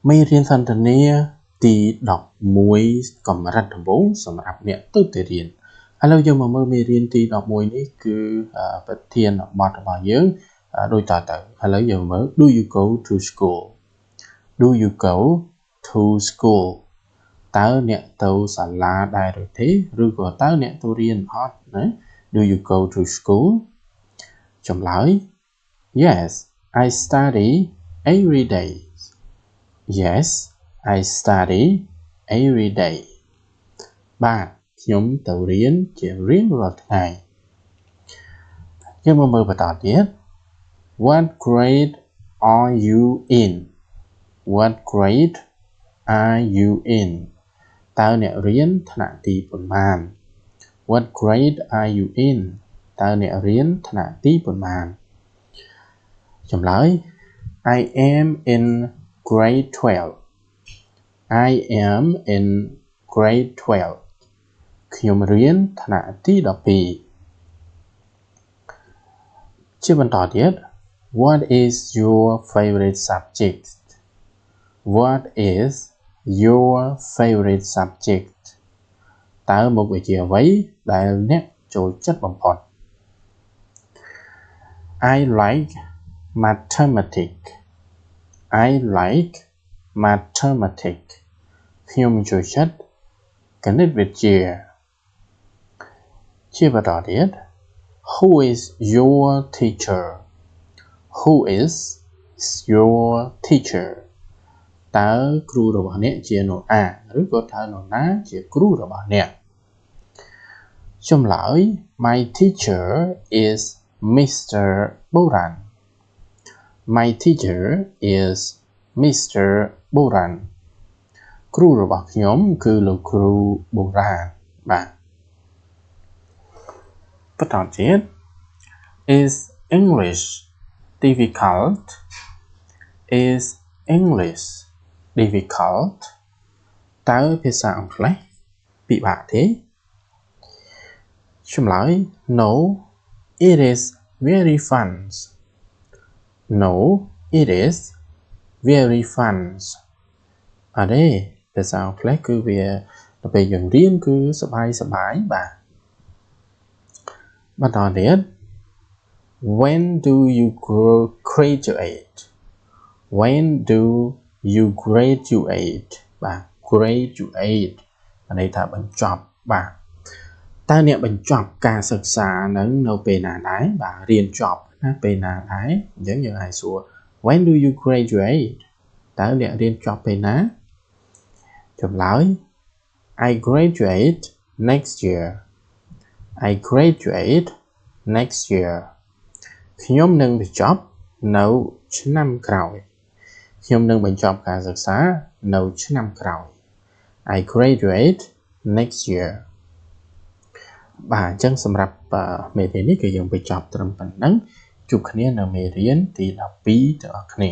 មេរៀនសន្ទនាទី11កម្រិតដំបូងសម្រាប់អ្នកទើបតែរៀនឥឡូវយើងមកមើលមេរៀនទី11នេះគឺប្រធានបទរបស់យើងដូចតទៅឥឡូវយើងមើល Do you go to school Do you go to school តើអ្នកទៅសាលាដែរឬទេឬក៏តើអ្នកទៅរៀនអត់ណា Do you go to school ចម្លើយ Yes I study every day Yes I study every day បាទខ្ញុំទៅរៀនជារៀងរាល់ថ្ងៃយើងមកមើលបន្តទៀត What grade are you in What grade are you in តើអ្នករៀនថ្នាក់ទីប៉ុន្មាន What grade are you in តើអ្នករៀនថ្នាក់ទីប៉ុន្មានចម្លើយ I am in grade 12 I am in grade 12 ខ្ញុំរៀនថ្នាក់ទី12ជាបន្តទៀត What is your favorite subject What is your favorite subject តើមុខវិជ្ជាអ្វីដែលអ្នកចូលចិត្តបំផុត I like mathematics I like mathematics ខ្ញុំចូលចិត្តគណិតវិទ្យាជាបន្តទៀត Who is your teacher Who is your teacher តើគ្រូរបស់អ្នកជានរណាឬក៏តើនរណាជាគ្រូរបស់អ្នកចម្លើយ My teacher is Mr. Boran My teacher is Mr. Boran គ្រូរបស់ខ្ញុំគឺលោកគ្រូបូរ៉ានបាទបន្តទៀត Is English difficult Is English difficult តើភាសាអង់គ្លេសពិបាកទេចម្លើយ No it is very fun No it is very fun អត់ទេភាសាអង់គ្លេសគឺវាទៅពេលយើងរៀនគឺសប្បាយបាទបន្តទៀត When do you graduate When do you graduate បាទ graduate ន័យថាបញ្ចប់បាទតើអ្នកបញ្ចប់ការសិក្សានឹងនៅពេលណាដែរបាទរៀនចប់ណាពេលណាដែរអញ្ចឹងយើងអាចសួរ When do you graduate តើអ្នករៀនចប់ពេលណាចម្លើយ I graduate next year I graduate next year ខ្ញុំនឹងបញ្ចប់នៅឆ្នាំក្រោយខ្ញុំនឹងបញ្ចប់ការសិក្សានៅឆ្នាំក្រោយ I graduate next year បាទអញ្ចឹងសម្រាប់មេរៀននេះគឺយើងបញ្ចប់ត្រឹមប៉ុណ្ណឹងជួបគ្នានៅមេរៀនទី12ទាំងអស់គ្នា